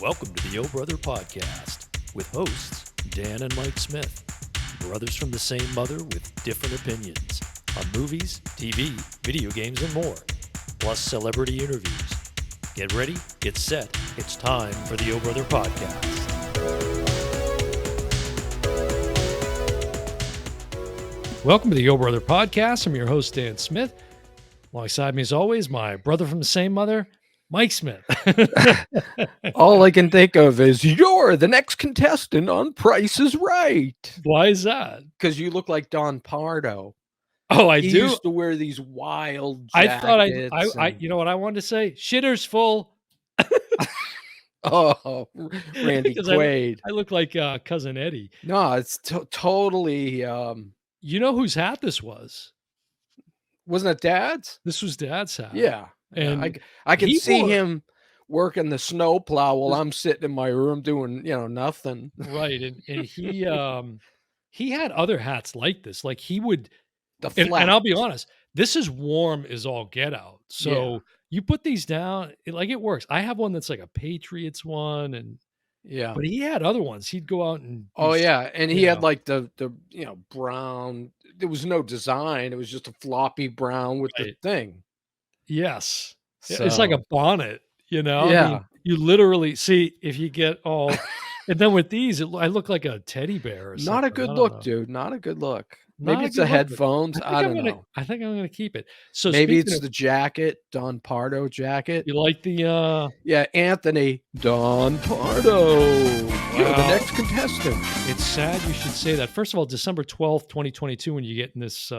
Welcome to the O Brother Podcast with hosts Dan and Mike Smith, brothers from the same mother with different opinions on movies, TV, video games, and more, plus celebrity interviews. Get ready, get set. It's time for the O Brother Podcast. Welcome to the O Brother Podcast. I'm your host, Dan Smith. Alongside me, as always, my brother from the same mother, Mike Smith. All I can think of is you're the next contestant on Price is Right. Why is that? Because you look like Don Pardo. Oh, I He do. used to wear these wild I jackets. thought you know what I wanted to say? Shitter's full. Oh, Randy Because Quaid. I look like Cousin Eddie. No, it's totally. You know whose hat this was? Wasn't it Dad's? This was Dad's hat. Yeah, And I can he see wore- him working the snowplow while I'm sitting in my room doing nothing. right, and he had other hats like this. Like he would, The and I'll be flat. honest, this is warm as all get out. So Yeah. you put these down, it works. I have one that's like a Patriots one, and Yeah. but he had other ones. He'd go out and Oh yeah, and he had yeah. like the brown. There was no design. It was just a floppy brown with the Right. thing. Yes. It's like a So bonnet, I mean, yeah, you literally see if you get all and then with these, I look like a teddy bear or something. not a I good don't look, know. dude. Not a good look. Not Maybe a it's the good look, but headphones. I don't know. I think I'm gonna keep it. So Maybe speaking it's of, the jacket, Don Pardo jacket. you like the Yeah, Anthony Don Pardo. You're the Wow. next contestant. it's sad you should say that. First of all, December 12th, 2022, when you get in this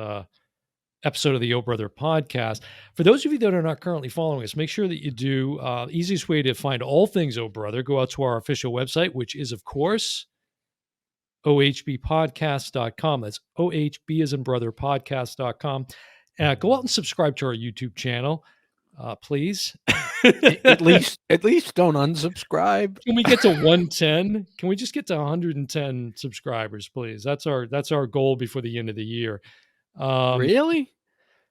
episode of the O Brother Podcast. For those of you that are not currently following us, make sure that you do. Easiest way to find all things O Brother, go out to our official website, which is, of course, ohbpodcast.com. That's OHB as in brother podcast.com. Go out and subscribe to our YouTube channel, please. At least don't unsubscribe. Can we get to 110? Can we just get to 110 subscribers, please? That's our goal before the end of the year. Really?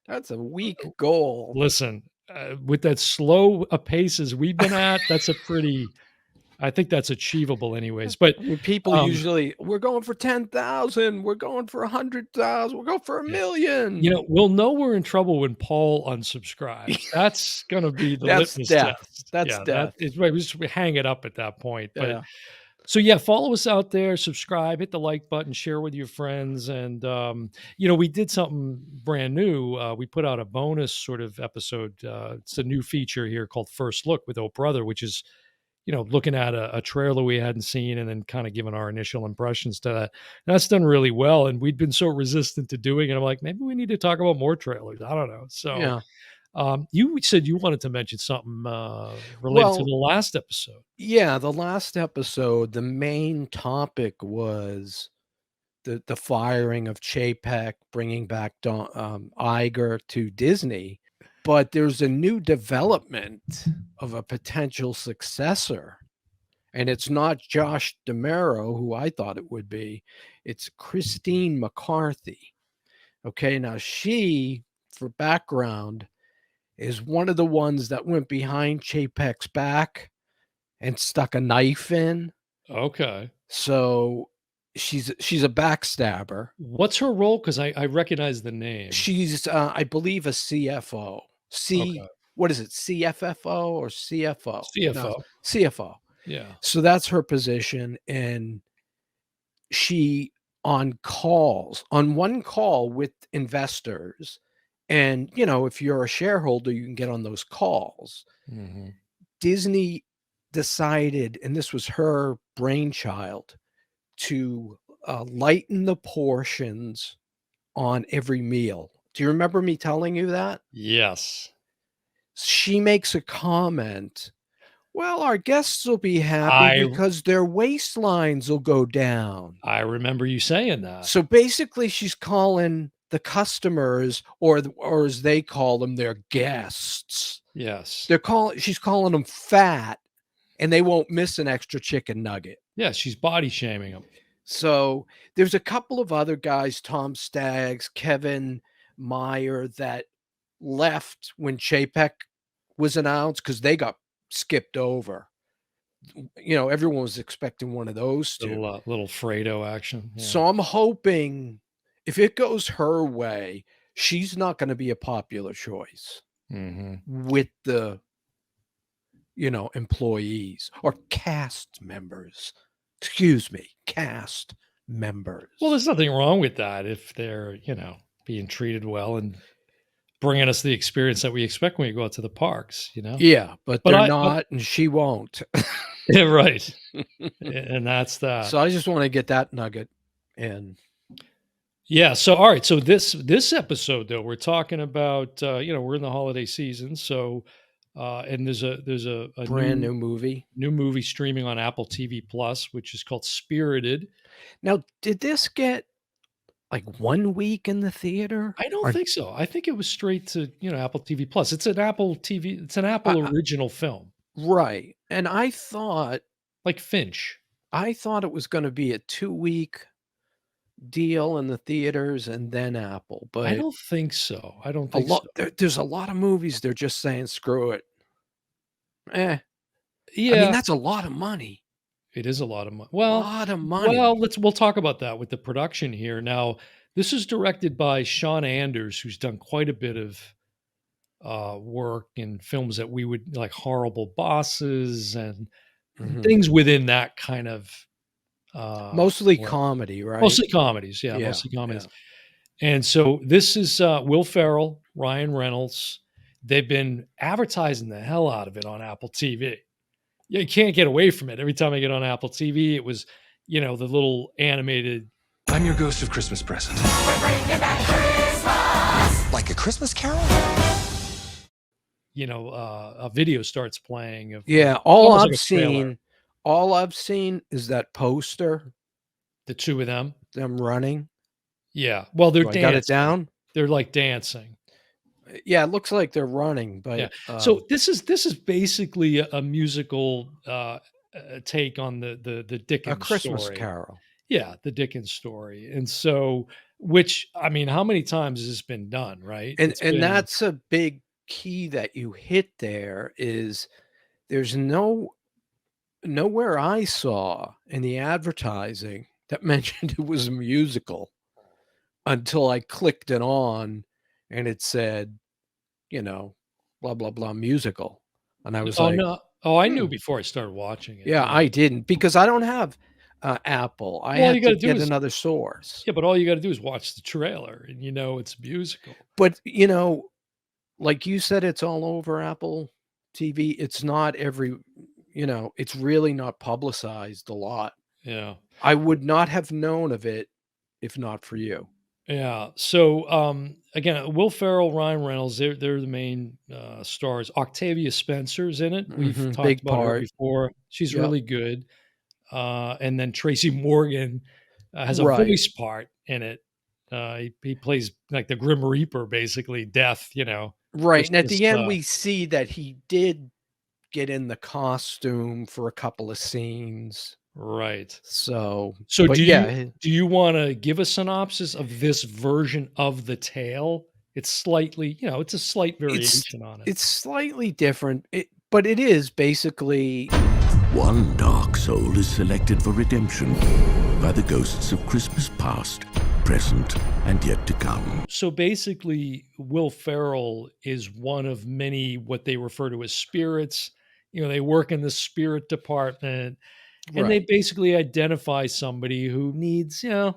That's a weak goal. Listen, with that slow a pace as we've been at, I think that's achievable anyways. But I mean, people usually, we're going for 10,000, we're going for 100,000, we're going for a million. We'll know we're in trouble when Paul unsubscribes. That's going to be the That's litmus death. test. That's death. We hang it up at that point. But Yeah. so yeah, follow us out there, subscribe, hit the like button, share with your friends. And, we did something brand new. We put out a bonus sort of episode. It's a new feature here called First Look with Oh Brother, which is, looking at a trailer we hadn't seen and then kind of giving our initial impressions to that. And that's done really well. And we'd been so resistant to doing it. I'm like, maybe we need to talk about more trailers. I don't know. So Yeah. you said you wanted to mention something related to the last episode. Yeah, the last episode, the main topic was the firing of Chapek, bringing back Iger to Disney. But there's a new development of a potential successor. And it's not Josh DeMero, who I thought it would be. It's Christine McCarthy. Okay, now she, for background, is one of the ones that went behind Chapek's back and stuck a knife in. Okay. So she's a backstabber. What's her role? Because I recognize the name. She's, I believe, a CFO. Okay. What is it? CFFO or CFO? CFO. No, CFO. Yeah. So that's her position. And she on one call with investors. And, if you're a shareholder, you can get on those calls. Mm-hmm. Disney decided, and this was her brainchild, to lighten the portions on every meal. Do you remember me telling you that? Yes. She makes a comment. Well, our guests will be happy because their waistlines will go down. I remember you saying that. So basically, she's calling the customers, or as they call them, their guests. Yes. She's calling them fat, and they won't miss an extra chicken nugget. Yeah, she's body shaming them. So there's a couple of other guys, Tom Staggs, Kevin Meyer, that left when Chapek was announced because they got skipped over. everyone was expecting one of those two. Little Fredo action. Yeah. So I'm hoping if it goes her way, she's not gonna be a popular choice Mhm. with the, employees or cast members. Excuse me, cast Well, members. there's nothing wrong with that if they're, being treated well and bringing us the experience that we expect when we go out to the parks, you know? Yeah, but But they're but not, and she won't. yeah, right. And that's that. So I just wanna get that nugget in. Yeah, so all right, so this episode though, we're talking about we're in the holiday season, so and there's a Brand new new movie. new movie streaming on Apple TV Plus, which is called Spirited. Now, did this get, like, 1 week in the theater? I don't Or think so. I think it was straight to, Apple TV Plus. It's an I Apple original film, right, and like Finch. I thought it was gonna be a 2-week deal in the theaters and then Apple, I but don't think so. I don't a think lot so. there's a lot of movies they're just saying, "Screw it." Eh, I mean, Yeah, that's a lot of money. it is a lot of money. Lot of money. We'll talk about that with the production here. Now, this is directed by Sean Anders, who's done quite a bit of work in films that we would like Horrible Bosses and Mhm. things within that kind of Mostly realm. comedy, right? Mostly comedies, yeah, Yeah, mostly yeah. comedies. And so this is Will Ferrell, Ryan Reynolds. They've been advertising the hell out of it on Apple TV. Yeah, you can't get away from it. Every time I get on Apple TV, it was, the little animated, I'm your ghost of Christmas present. Like a Christmas carol? a video starts playing of Yeah, almost like a trailer. all I've seen is that poster, The two of them. them running. Yeah. Well, they're Do I got it dancing. down? They're like dancing. Yeah, it looks like they're running, Yeah. but, So this is basically a musical take on the a Dickens Christmas story. Carol. Yeah, the Dickens story. And so, which I mean, how many times has this been done, right? And It's and been that's a big key that you hit there is there's nowhere I saw in the advertising that mentioned it was a musical until I clicked it on and it said, you know, blah, blah, blah musical. And I was oh like, no. Oh, I knew "Hmm, before I started watching it. yeah, Yeah. I didn't," because I don't have, Apple. I Well, all you had to gotta do get is another source. yeah, but all you gotta do is watch the trailer and it's a musical. But, like you said, it's all over Apple TV. It's not it's really not publicized a lot. Yeah. I would not have known of it if not for you. Yeah. So again, Will Ferrell, Ryan Reynolds, they're the main stars. Octavia Spencer's in it. We've Mhm, talked big about her part. before. She's Yep. really good. And then Tracy Morgan has a Right. voice part in it. He plays like the Grim Reaper, basically death. Right, and at Christmas. the end, we see that he did get in the costume for a couple of scenes. Right. So So but yeah, do you want to give a synopsis of this version of the tale? It's slightly, it's a slight it's variation on it. it's slightly different, but it is basically One dark soul is selected for redemption by the ghosts of Christmas past, present, and yet to come. So basically, Will Ferrell is one of many what they refer to as spirits. They work in the spirit department and they right. basically identify somebody who needs, Yeah,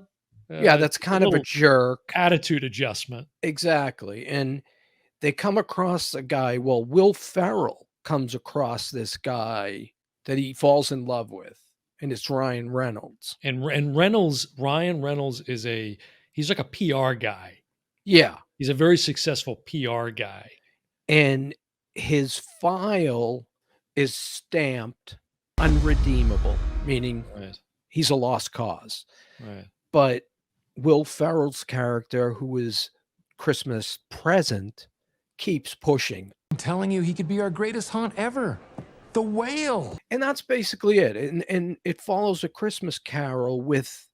that's a kind of a little jerk. attitude adjustment. Exactly, and they come across a guy Will Ferrell comes across this guy that he falls in love with, and it's Ryan Reynolds. And Ryan Reynolds he's like a PR guy. Yeah, He's a very successful PR guy. and his file is stamped unredeemable, meaning Right. he's a lost cause. Right. But Will Ferrell's character, who is Christmas present, keeps pushing. I'm telling you, he could be our greatest haunt ever. The whale. And that's basically it. And it follows A Christmas Carol with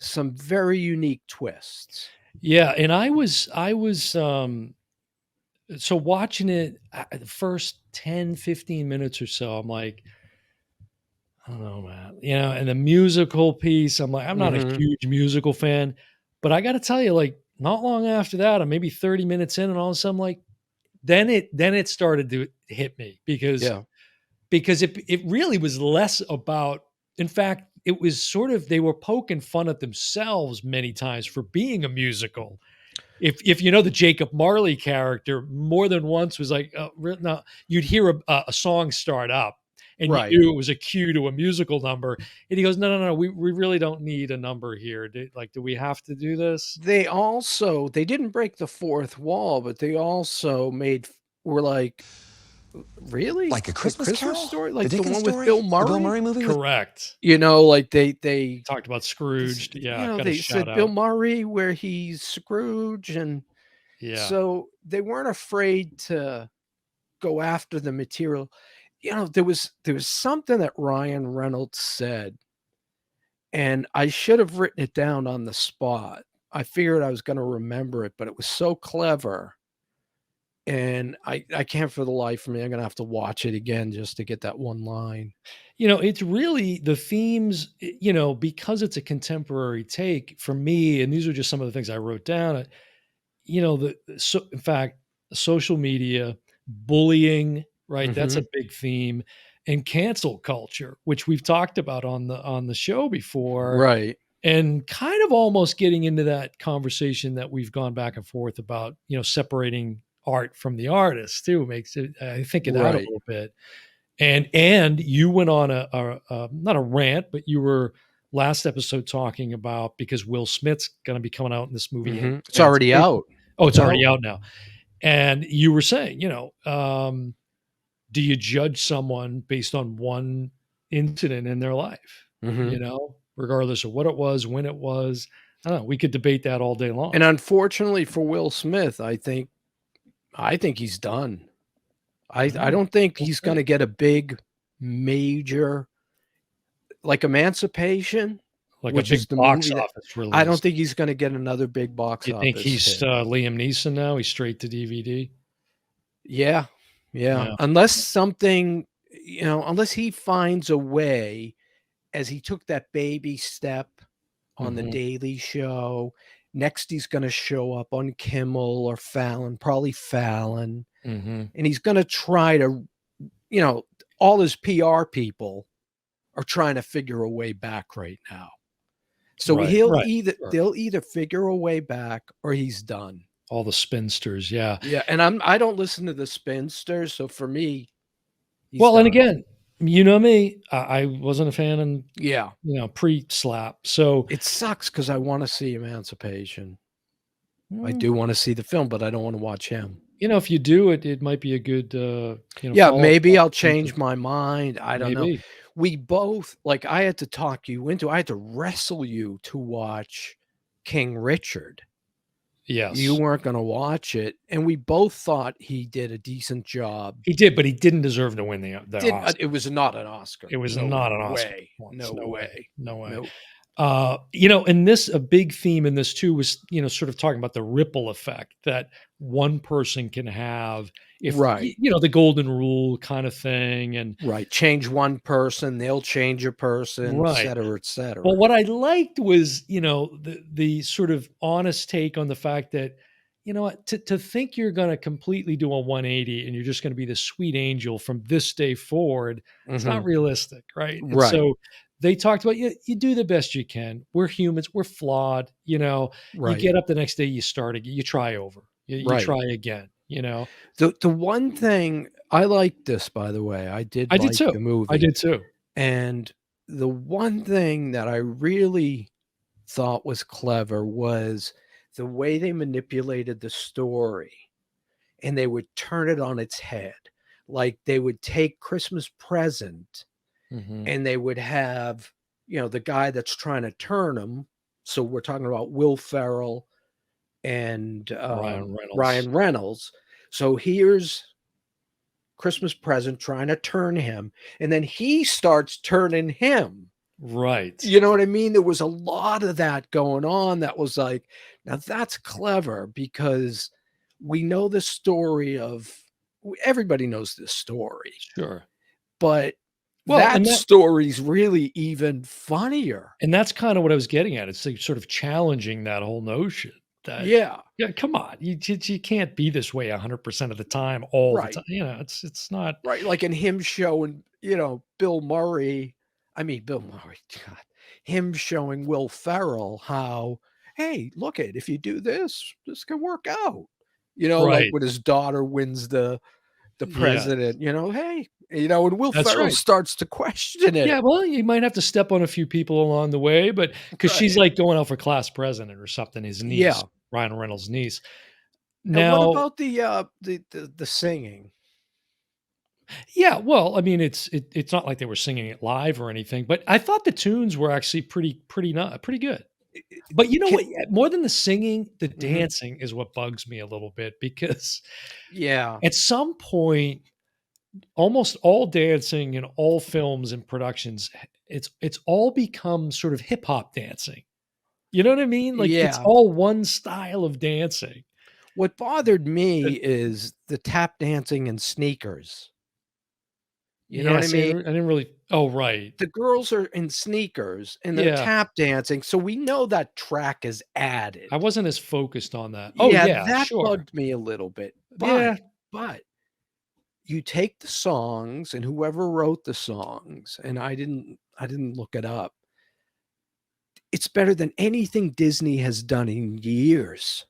some very unique twists. Yeah, and I was so watching it the first 10, 15 minutes or so, I'm like, I don't know, man. And the musical piece, I'm not a Mhm. huge musical fan, but I gotta tell you, like, not long after that, or maybe 30 minutes in, and all of a sudden, like, then it started to hit me Yeah. because it really was less about, in fact, it was sort of, they were poking fun at themselves many times for being a musical. If you know the Jacob Marley character, more than once was like, no, you'd hear a song start up, and you Right. knew it was a cue to a musical number, and he goes, "No, no, no, we really don't need a number here. Do we have to do this?" They didn't break the fourth wall, but they also were like, "Really? Like A A Christmas Christmas Carol? Story? The Like the Dickens one with story? Bill The Bill Murray?" Murray movie with Correct. Like they Talked about this Scrooged. Yeah, got a they shout said Bill out. Murray where he's Scrooge, and Yeah. so they weren't afraid to go after the material. There was something that Ryan Reynolds said, and I should have written it down on the spot. I figured I was gonna remember it, but it was so clever, and I can't for the life of me. I'm gonna have to watch it again just to get that one line. It's really the themes, because it's a contemporary take for me, and these are just some of the things I wrote down. So in fact, social media, bullying, right? That's a Mhm. big theme, and cancel culture, which we've talked about on the show before, Right. and kind of almost getting into that conversation that we've gone back and forth about, separating art from the artist too, makes it, I think of that a Right. little bit. And you went on not a rant, but you were last episode talking about, because Will Smith's going to be coming out in this movie, Mhm. It's already Emancipation. out. Oh, It's it's out. already out now. And you were saying, do you judge someone based on one incident in their life? Mhm. Regardless of what it was, when it was. I don't know. We could debate that all day long. And unfortunately for Will Smith, I think he's done. I Mm, don't think we'll he's see. gonna get a big major like Emancipation, Like a which big is the box movie that office I don't release. think he's gonna get another big box You think office he's hit. Liam Neeson now? He's straight to DVD. Yeah, yeah, Yeah. unless he finds a way, as he took that baby step on The Hmm. Daily Show, next he's gonna show up on Kimmel or Fallon, probably Fallon, Hmm. and he's gonna try to you know, all his PR people are trying to figure a way back right now. So Right. Right. Sure. they'll either figure a way back or he's done. All the spinsters. Yeah. Yeah, and I don't listen to the spinsters, so for me, he's Well, and done. again, you know me, I wasn't a fan, and Yeah. pre-slap. So, It sucks because I wanna see Emancipation. I mm, do wanna see the film, but I don't wanna watch him. if you do it, it might be a good, Yeah, follow-up maybe I'll conversation. change my mind, I don't know. Maybe. We both like, I had to talk you into I had to wrestle you to watch King Richard. You Yes. weren't gonna watch it, and we both thought he did a decent job. He did, but he didn't deserve to win the Did Oscar. it was not an Oscar. It was No not an Oscar way. once. No No way. way. No way. Nope. And this, a big theme in this too was, sort of talking about the ripple effect that one person can have if, Right, the golden rule kind of thing. And right. Change one person, they'll change a person, right. et But cetera. what I liked was, the sort of honest take on the fact that, what, to think you're going to completely do a 180 and you're just going to be the sweet angel from this day forward, it's not Mhm. realistic, right? And Right, so they talked about, you do the best you can. We're humans, we're flawed, you right, get up the next day, you start again, you try over, you right. try again. The one thing I liked this, by the way, I did I did like too. the I movie, did too. and the one thing that I really thought was clever was the way they manipulated the story, and they would turn it on its head. Like, they would take Christmas Present, Hmm. and they would have, the guy that's trying to turn him. So we're talking about Will Ferrell and, Ryan Reynolds. Ryan Reynolds. So here's Christmas Present trying to turn him, and then he starts turning him. Right. You know what I mean? There was a lot of that going on that was like, now that's clever because we know the story of everybody knows this story, Sure. but Well, that story's really even funnier. and that's kind of what I was getting at. It's like sort of challenging that whole notion that, Yeah, yeah, come on, you can't be this way 100% of the time, all the right, time. You know, it's not right, like in him showing, Bill Murray Bill Murray, God, him showing Will Ferrell how, "Hey, look it, if you do this, this can work out." Like right. when his daughter wins the Yeah, president, "Hey," and Will that's Ferrell right. starts to question Yeah, it. well, you might have to step on a few people along the way, but because she's Right. like going out for class president or something, his niece, Yeah. Ryan Reynolds' niece. And what Now, about the singing? yeah, well, I mean, it's not like they were singing it live or anything, but I thought the tunes were actually pretty good. But you know Can what? More than the singing, the Mhm. dancing is what bugs me a little bit because Yeah. at some point, almost all dancing in all films and productions, it's all become sort of hip hop dancing. You know what I mean? Like it's Yeah. all one style of dancing. What bothered me That is the tap dancing and sneakers. You know yeah, what I see, mean? I didn't really. Oh, right. The girls are in sneakers and they're Yeah, tap dancing, so we know that track is I added. wasn't as focused on that. Oh, Yeah, yeah, that sure. bugged me a little bit, Yeah, but you take the songs and whoever wrote the songs, and I didn't look it up. It's better than anything Disney has done in years,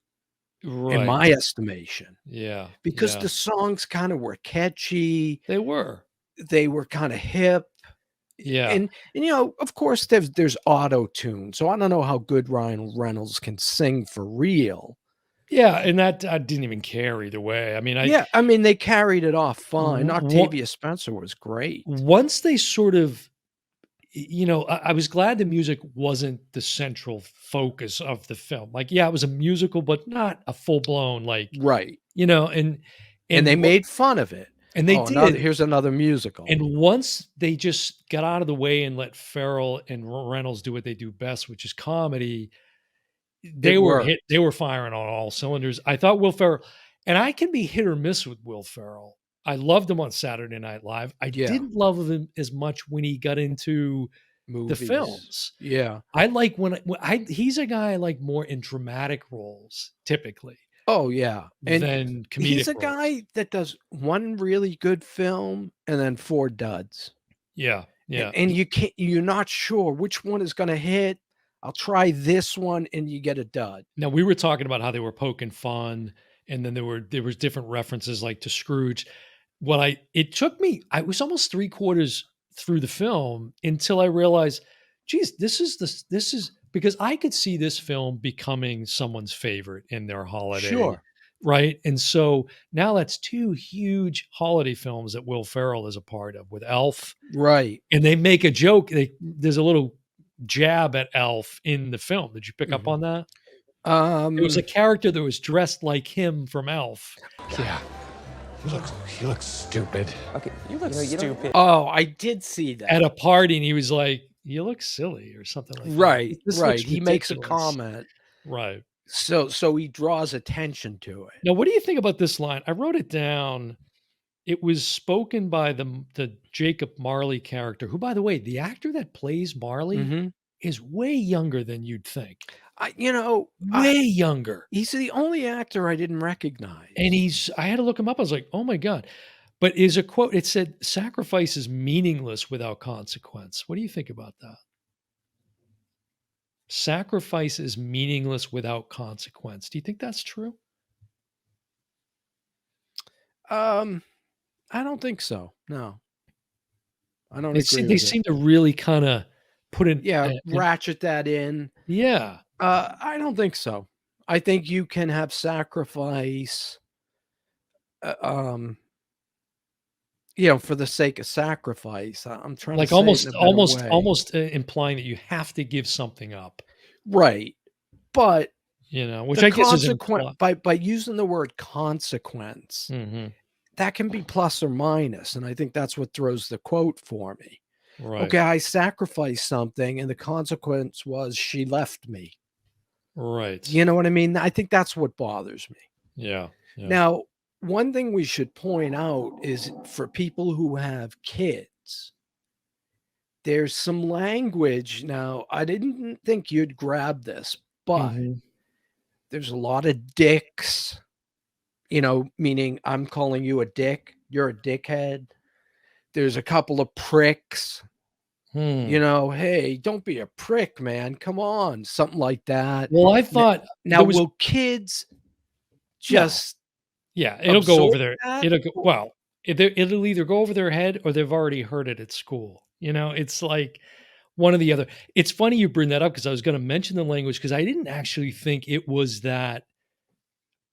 in right. my estimation, Yeah, because yeah. the songs kinda were catchy, They were. they were kinda hip, Yeah. and of course, there's auto-tune, so I don't know how good Ryan Reynolds can sing for real. Yeah, and that I didn't even care either way. I mean, I Yeah, I mean, they carried it off fine. w wo Octavia Spencer was great. once they sort of I was glad the music wasn't the central focus of the film. Like, yeah, it was a musical, but not a full blown like, Right, and and they what made fun of it. and they "Oh, another did. here's another musical." And once they just got out of the way and let Ferrell and Reynolds do what they do best, which is comedy, It worked. they were firing on all cylinders. I thought Will Ferrell, and I can be hit or miss with Will Ferrell. I loved him on Saturday Night Live. I Yeah, didn't love him as much when he got into the movies. films. Yeah. I like when I he's a guy I like more in dramatic roles typically Oh, yeah, and than he's comedic a roles. guy that does one really good film and then 4 duds, Yeah, and yeah. and you're not sure which one is gonna hit. "I'll try this one," and you get a dud. Now we were talking about how they were poking fun, and then there was different references like to Scrooge. What I it took me, I was almost 3/4 through the film until I realized, geez, this is because I could see this film becoming someone's favorite in their holiday, Sure. right? And so now that's 2 huge holiday films that Will Ferrell is a part of with Elf, Right. and they make a joke. There's a little jab at Elf in the film. Did you pick up Mhm. on that? There was a Um, character that was dressed like him from Elf Yeah. You look stupid. Okay, you look stupid. oh, I did see at that. a party, and he was like, "You look silly," or something like that. Right, "This right, looks he makes a ridiculous." comment, Right. so he draws attention to it. Now, what do you think about this line? I wrote it down. It was spoken by the Jacob Marley character, who, by the way, the actor that plays Marley Mhm. is way younger than you'd think. I you know, Way younger. he's the only actor I didn't And recognize. I had to look him up. I was like, "Oh my god." But is a quote, it said, "Sacrifice is meaningless without consequence." What do you think about that? Sacrifice is meaningless without consequence. Do you think that's true? Um, I don't think so, no, I don't They agree seem they with it. seem to really kinda put Yeah, an ratchet that in. yeah, I don't think so. I think you can have sacrifice, uh, um, for the sake of sacrifice. I'm trying to like say it in a better way. almost, implying that you have to give something up, Right, but which the I guess is consequent imply by using the word consequence, Mhm. that can be plus or minus, and I think that's what throws the quote for me. Right, Okay, I sacrificed something, and the consequence was she left me. right. You know what I mean? I think that's what bothers me. Yeah, yeah. Now, one thing we should point out is for people who have kids, there's some language. Now, I didn't think you'd grab this, but Mhm. there's a lot of dicks, meaning I'm calling you a dick, you're a dickhead. There's a couple of pricks, Hmm. "Hey, don't be a prick, man. Come on," something like that. Well, I N thought Now, there was will kids no. just Yeah, it'll go absorb over their that? it'll go well, it'll either go over their head or they've already heard it at school, It's like one or the other. It's funny you bring that up because I was gonna mention the language because I didn't actually think it was that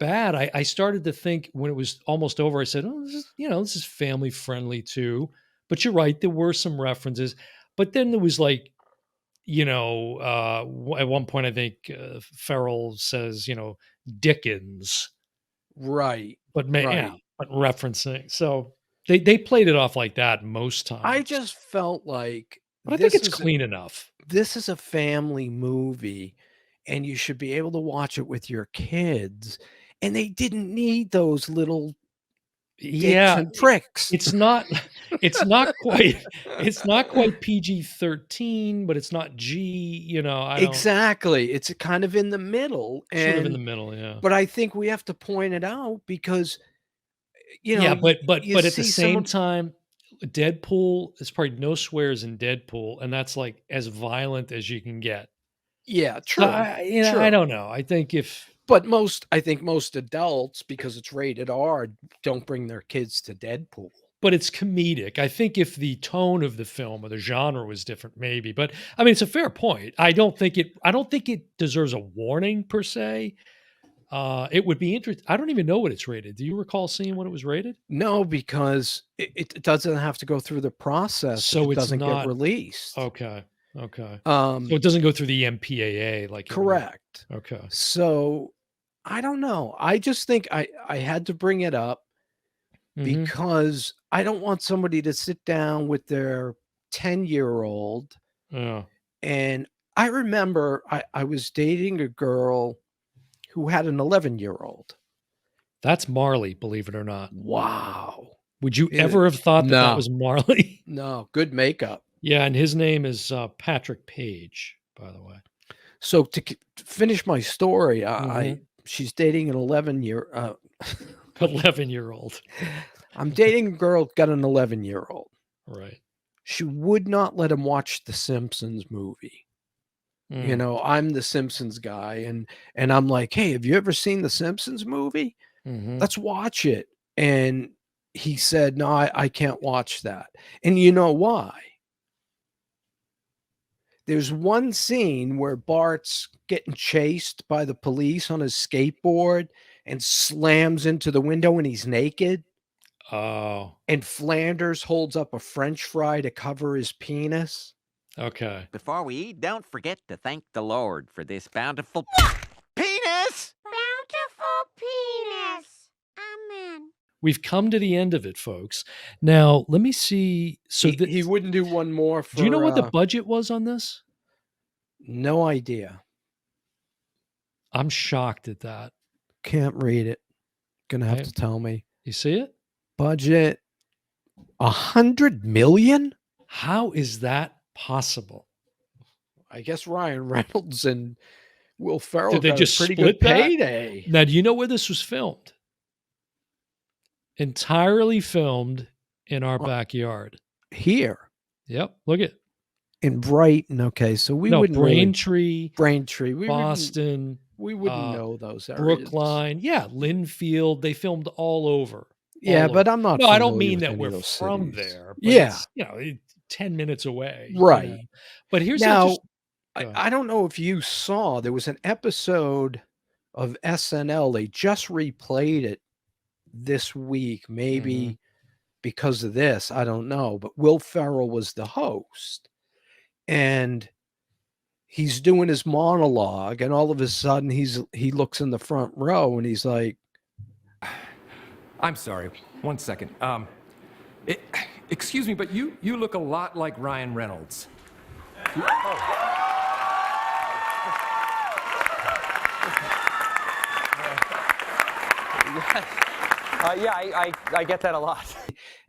bad. I started to think when it was almost over, I said, "Oh, this is family friendly too." But you're right, there were some references. But then there was like, at one point, I think Ferrell says, Dickens, Right, yeah, right. but referencing. So they played it off like that most I times. just felt like But I think this it's is clean enough. this is a family movie, and you should be able to watch it with your kids, and they didn't need those little dicks Yeah, and pricks. it's not it's not quite it's not quite PG-13, but it's not G, I don't Exactly, it's kind of in the middle, sort of in the and middle, yeah. but I think we have to point it out because, Yeah, you but at the see same someone. time, Deadpool, there's probably no swears in Deadpool, and that's, like, as violent as you can get. Yeah, So true, I true. don't know. I think if But I think most adults, because it's rated R, don't bring their kids to Deadpool. but it's comedic. I think if the tone of the film or the genre was different, maybe. But I mean, it's a fair point. I don't think it deserves a warning per se. It would be interesting. I don't even know what it's rated. Do you recall seeing what it was rated? No, because it doesn't have to go through the process if So it it's doesn't get not released. okay. Okay. So Um, it doesn't go through the MPAA like it would. Correct. Okay. So, I don't know. I just think I had to bring it up Mhm. because I don't want somebody to sit down with their 10-year-old, Yeah. and I remember I was dating a girl who had an 11-year-old. That's Marley, believe it or not. Wow. Would you It ever have thought that that No, was Marley? no, good makeup. Yeah, and his name is, Patrick Page, by the way. So to finish my story, I Mhm. she's dating an 11-year-old. I'm dating a girl, got an 11-year-old. Right. She would not let him watch the Simpsons movie. Mm. I'm the Simpsons guy, and I'm like, "Hey, have you ever seen the Simpsons movie? Mhm. Let's watch it." And he said, "No, I can't watch that." And you know why? There's one scene where Bart's getting chased by the police on his skateboard and slams into the window and he's naked, Oh, and Flanders holds up a French fry to cover his penis. okay. Before we eat, don't forget to thank the Lord for this bountiful penis! Bountiful penis. Amen. We've come to the end of it, folks. Now, let me see. So He wouldn't do one more do you know for, what the budget was on this? no idea. I'm shocked at that. Can't read it. Gonna have I to tell me. You see it? Budget 100,000,000? How is that possible? I guess Ryan Reynolds and Will Ferrell Did they got a just pretty good split that? payday. Now, do you know where this was filmed? Entirely filmed in our Uh, backyard. Here Yep, look at in Brighton, okay, so we no, wouldn't really. Braintree, Braintree, Boston, we wouldn't uh, know those areas. Brookline, yeah, Linfield, they filmed all over, Yeah, all over. but I'm not No, I don't familiar mean with that any we're of those from cities. there, but Yeah, it's, 10 minutes away, right. But here's the Now, just go ahead. I don't know if you saw, there was an episode of SNL, they just replayed it this week, Mhm. maybe because of this, I don't know, but Will Ferrell was the host, and he's doing his monologue, and all of a sudden, he looks in the front row, and he's like, I'm sorry. One second. E- Excuse me, but you look a lot like Ryan Reynolds. Yeah, I get that a lot.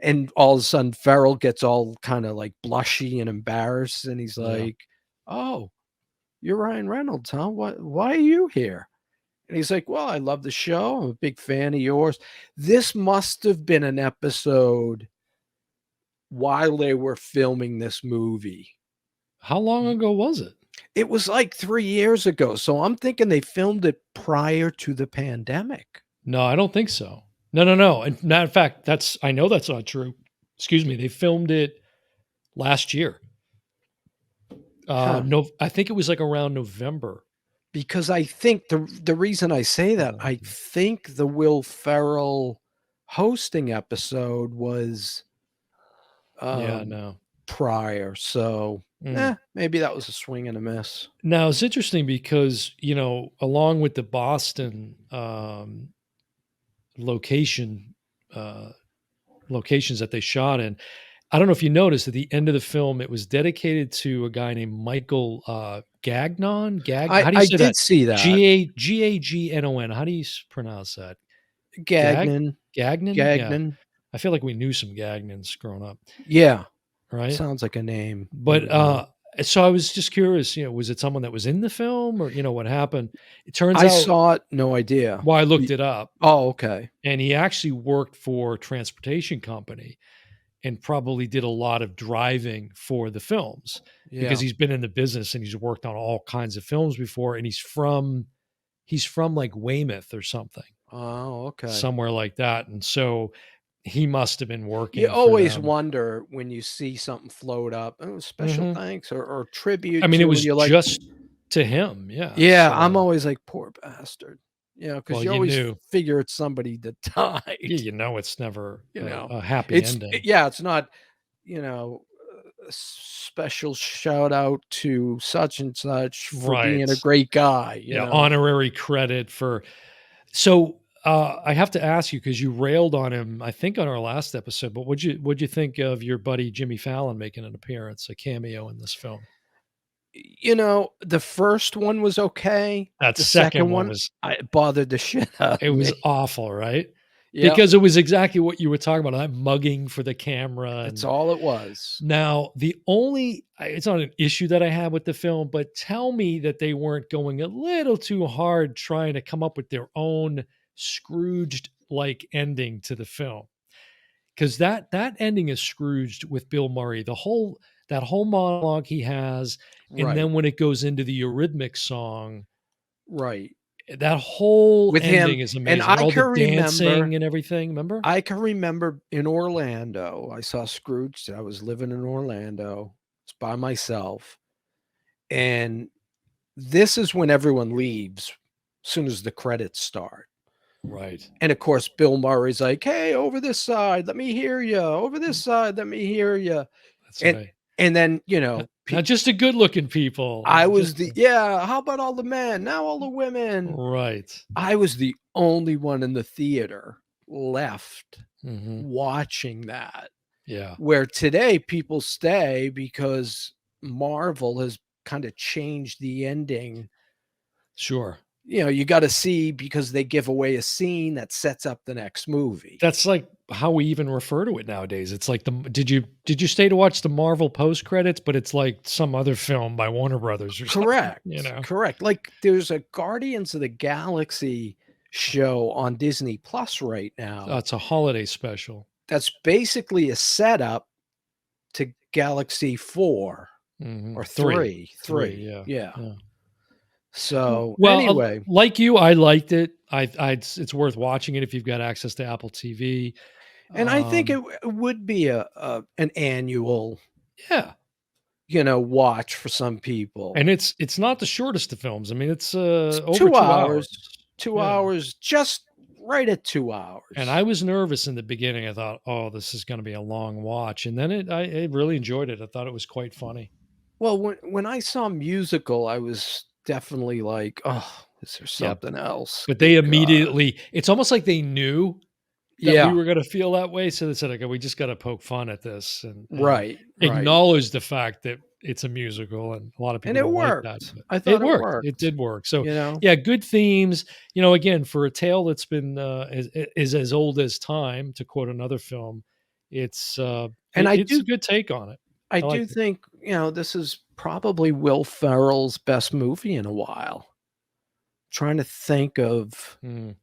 And all of a sudden, Ferrell gets all kind of like blushy and embarrassed, and he's Yeah. like, "Oh, you're Ryan Reynolds, huh? Why are you here?" And he's like, "Well, I love the show. I'm a big fan of yours." This must have been an episode while they were filming this movie. How long ago was it? It was like 3 years ago, so I'm thinking they filmed it prior to the pandemic. No, I don't think so. No, no, no. And matter of fact, I know that's not true. Excuse me. They filmed it last year. Huh. No, I think it was like around November. Because I think the reason I say that, I think the Will Ferrell hosting episode was, Yeah, um, no. prior, so, Mm. maybe that was a swing and a miss. Now it's interesting because, along with the Boston location, uh, locations that they shot in, I don't know if you noticed at the end of the film, it was dedicated to a guy named Michael Gagnon. How do you I say did that? see that. Gagnon. How do you pronounce that? Gag Gagnon. Gagnon? Yeah. Gagnon. I feel like we knew some Gagnons growing up, Yeah, right? sounds like a name we But would know. so I was just curious, was it someone that was in the film or what happened? It turns I out, saw it, no idea. well, I looked Y it up, Oh, okay. and he actually worked for a transportation company and probably did a lot of driving for the films because Yeah. he's been in the business and he's worked on all kinds of films before, and he's from like Weymouth or something, Oh, okay. somewhere like that, and so he must have been You working for always them. wonder when you see something float up, "Oh, special Mhm. thanks," or I tribute mean, it to, and was you're like, just to him, yeah, yeah, I'm so always like, "Poor bastard." Because well, you you always knew. figure it's somebody that Yeah, died, it's never you know? a happy ending. Yeah, it's not, a special shout out to such and such for Right. being a great guy, you Yeah, know? honorary credit for so, I have to ask you because you railed on him, I think, on our last episode, but what'd you think of your buddy Jimmy Fallon making an appearance, a cameo in this film? The first one was okay. That The second second one one, was it bothered the shit out it of was me. awful, right? Yep, Because it was exactly what you were talking about, that mugging for the camera. that's And all it was. now it's not an issue that I have with the film, but tell me that they weren't going a little too hard trying to come up with their own Scrooged like ending to the film. Because that ending is Scrooged with Bill Murray. That whole monologue he has, and Right, then when it goes into the Eurythmics song, right. that whole With him, ending is and amazing. All the dancing and everything, remember? I can remember in Orlando, I saw Scrooge. I was living in Orlando, it's by myself, and this is when everyone leaves, soon as the credits start. Right. And of course, Bill Murray's like, "Hey, over this side, let me hear you. Over this side, let me hear you." That's And right. and then, Not just the good looking people. I was Just the yeah, how about all the men? Now all the women. right. I was the only one in the theater left Hmm. watching that. Yeah. Where today people stay because Marvel has kind of changed the ending. Sure. You got to see because they give away a scene that sets up the next movie. That's like how we even refer to it nowadays. It's like did you stay to watch the Marvel post credits? But it's like some other film by Warner Brothers or something. Correct. Correct. Like there's a Guardians of the Galaxy show on Disney Plus right now. It's a holiday special. That's basically a setup to Galaxy 4 or Three. 3. Three. 3. Yeah. Yeah. Yeah. So Well, anyway, like you, I liked it. It's worth watching it if you've got access to Apple TV. and I think Um, it would be an annual, yeah, watch for some people. and it's not the shortest of films. I mean, it's It's over 2 2 hours. hours. 2 Yeah, hours, just right at 2 and hours. I was nervous in the beginning. I thought, oh, this is going to be a long watch, and then I really enjoyed it. I thought it was quite funny. Well, when I saw Musical, I was definitely like, "Oh, is there Yeah, something else? but Good they god." immediately. It's almost like they knew that we Yeah, were going to feel that way, so they said, "Okay, we just got to poke fun at this and right, right. acknowledge the fact that it's a musical, and a lot of And people it don't like that." worked. But I it thought it worked. It worked, did work. So, you know? yeah, good themes. Again, for a tale that's been is as old as time, to quote another film, It's And it's a good take on it. I I like do it. think, this is probably Will Ferrell's best movie in a while. Trying to think of Mm.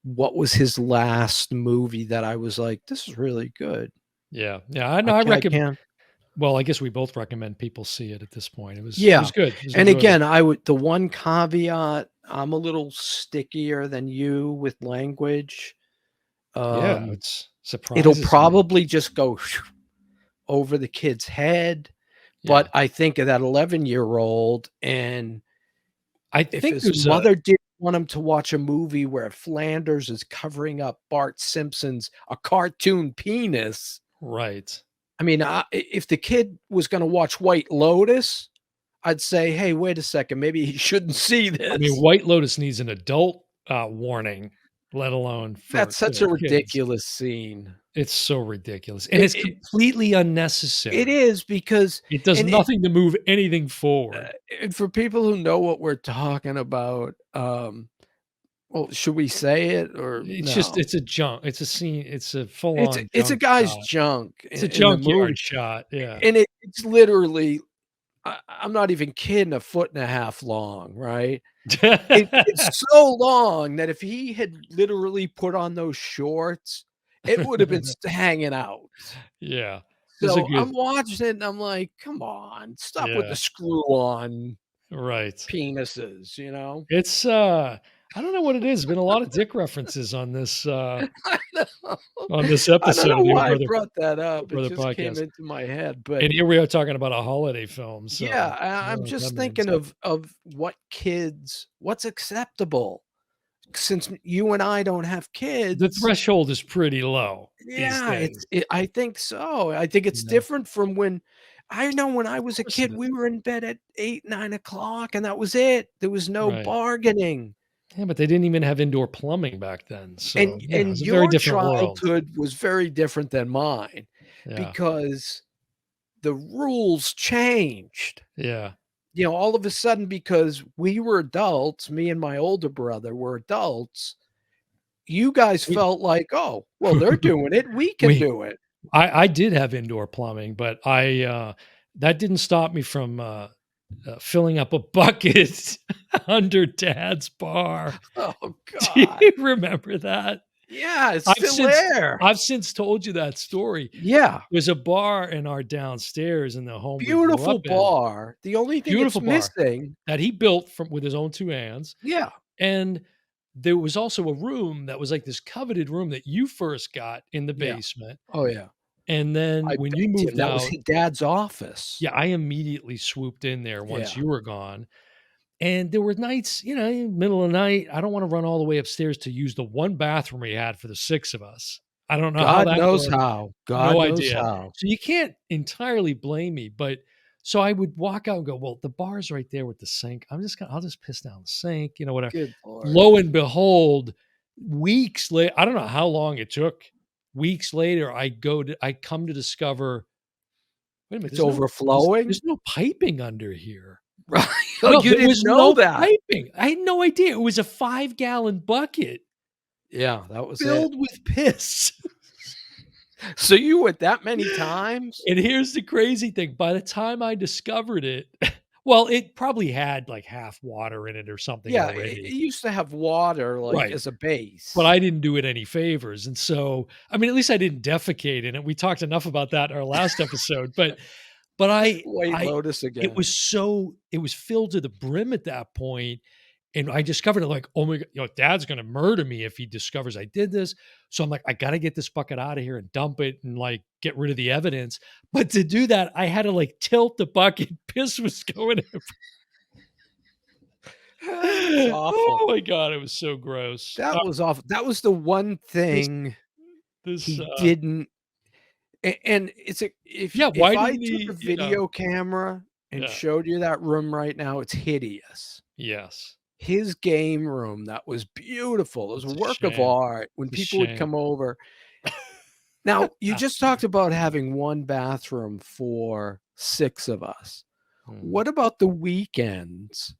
what was his last movie that I was like, "This is really good." Yeah, yeah, I know. I can't. Well, I guess we both recommend people see it at this point. It was Yeah, good. It was and enjoyable. again, the one caveat, I'm a little stickier than you with language. Yeah, Um, it's it'll surprises me. probably just go over the kid's head, but Yeah. I think of that 11-year-old, and I if think his there's a mother didn't want him to watch a movie where Flanders is covering up Bart Simpson's a cartoon penis, right. I mean, if the kid was gonna watch White Lotus, I'd say, "Hey, wait a second, maybe he shouldn't see I mean, this." White Lotus needs an adult, warning, let alone for, That's such a kids. ridiculous scene. It's so ridiculous, and It it's it completely it unnecessary. is because It does and nothing to move anything forward. and for people who know what we're talking about, well, should we say it or It's just no? it's a scene, it's a It's full-on it's a junk guy's shot. junk It's a in the junkyard movie, shot, yeah. and it's literally I'm not even kidding, a foot and a half long, right? It's so long that if he had literally put on those shorts, it would have been hanging out. Yeah. It's a So good I'm watching it and I'm like, "Come on, stop with yeah, the screw-on right. penises," you know? It's, I don't know what it is, been a lot of dick references I know. on this I don't episode know of the why I brought that Oh up, it Brother just came podcast, into my head, but and here we are talking about a holiday film, yeah, so I don't I'm know what that just means. thinking of what's acceptable since you and I don't have The kids. threshold is pretty low these Yeah, days, I think so. I think you it's know? different from when I know when I Of was a course it kid, is. we were in bed at 8, 9 o'clock, and that was it. There was no Right. bargaining. Yeah, but they didn't even have indoor plumbing back then, so, yeah, And it's a very your different world. childhood was very different than mine Yeah, because the rules changed. yeah. All of a sudden, because we were adults, me and my older brother were adults, you guys We felt like, "Oh, well, they're doing it, we can we do it." I did have indoor plumbing, but that didn't stop me from, filling up a bucket under dad's bar. Oh Do god. you remember that? Yeah, it's I've still since there. I've since told you that story. Yeah, There's a bar in our downstairs in the home we grew beautiful up in, bar. The only thing it's beautiful bar missing. that he built from with his own 2 hands, Yeah, and there was also a room that was like this coveted room that you first got in the yeah. basement, Oh, yeah. and then I when you begged him. moved That was out, his dad's office. yeah, I immediately swooped in there once Yeah. you were gone, and there were nights, middle of the night, I don't wanna run all the way upstairs to use the one bathroom we had for the 6 of us. I don't know how God that knows worked. how. God No knows idea. how. So you can't entirely blame me, but so I would walk out and go, "Well, the bar's right there with the sink. I'll just piss down the sink," whatever. Good lord. Lo and behold, weeks later, I don't know how long it took. Weeks later, I come to discover, wait a minute, It's there's overflowing? no piping under here. Right. Oh, No, you there didn't was know no that. piping. I had no idea. It was a 5-gallon bucket Yeah, that was it. filled with piss. So you went that many times? And here's the crazy thing, by the time I discovered it, well, it probably had like half water in it or something Yeah, it already. used to have water, like, Right. as a But base. I didn't do it any favors. And so, I mean, at least I didn't defecate in it. We talked enough about that in our last episode, but White Lotus it again. was it was filled to the brim at that point, and I discovered it like, "Oh my god, dad's gonna murder me if he discovers I did this." So I'm like, "I gotta get this bucket out of here and dump it and, like, get rid of the evidence." But to do that, I had to, like, tilt the bucket. Piss was going That was every awful. Oh my god, it was so gross. That was awful. That was the one This thing this, he didn't and it's a yeah, if why I didn't took a he, video camera and yeah, showed you that room right now, it's hideous. yes. His game room, that was beautiful. It was a It's a work of shame. art when It's a people would shame. come over. Now, you just talked about having one bathroom for 6 of us. Mm. What about the weekends?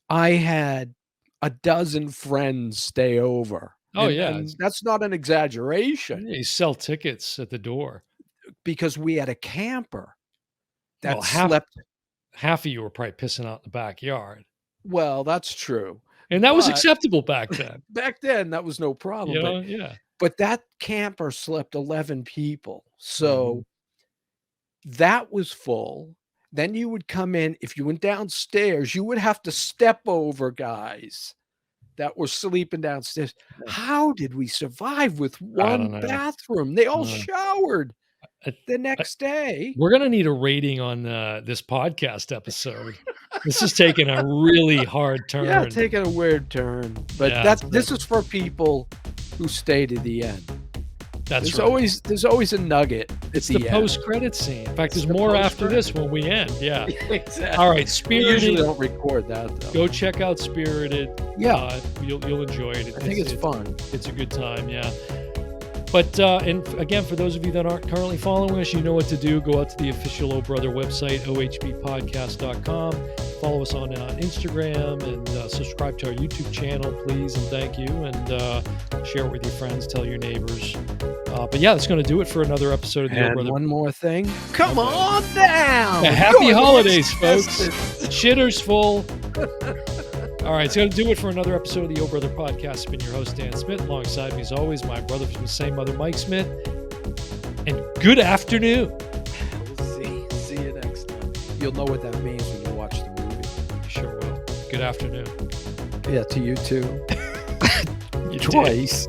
I had a dozen friends stay over. Oh, and yeah, and that's not an exaggeration you sell tickets at the door. because we had a camper Well, that slept. half of you were probably pissing out in the backyard, Well, that's true, and that was but acceptable back then, back then, that was no problem, you know? Yeah. but that camper slept 11 people, Mhm. so that was full. Then you would come in, if you went downstairs, you would have to step over guys that were sleeping downstairs. Yeah. How did we survive with I don't one know. bathroom? They all Uh, showered I the I next day. we're gonna need a rating on, this podcast episode. This is taking a really hard Yeah, turn. taking a weird turn, but Yeah, this is for people who stay to the end. that's There's right. always a nugget at It's the the end. post-credit scene. In fact, It's there's the more after post-credit. this when we end, yeah. Exactly. All right, We usually Spirited, don't record that though. go check out Spirited. Yeah. You'll enjoy it. I think it's fun. It's a good time, yeah. But and again, for those of you that aren't currently following us, you know what to do. Go out to the official Oh Brother website, ohbpodcast.com. Follow us on Instagram and subscribe to our YouTube channel, please, and thank you. And share it with your friends, tell your neighbors. But yeah, that's going to do it for another episode of the Oh And Brother. one more thing. Come Okay. on down. Yeah, happy Go holidays, ahead, folks. test it. Shitter's full. All right, it's going to do it for another episode of the Oh Brother Podcast. I've been your host, Dan Smith. Alongside me, as always, my brother from the same mother, Mike Smith. And good afternoon. We'll see you next time. You'll know what that means when you watch the movie. You sure will. Good afternoon. Yeah, to you too. You did. Twice.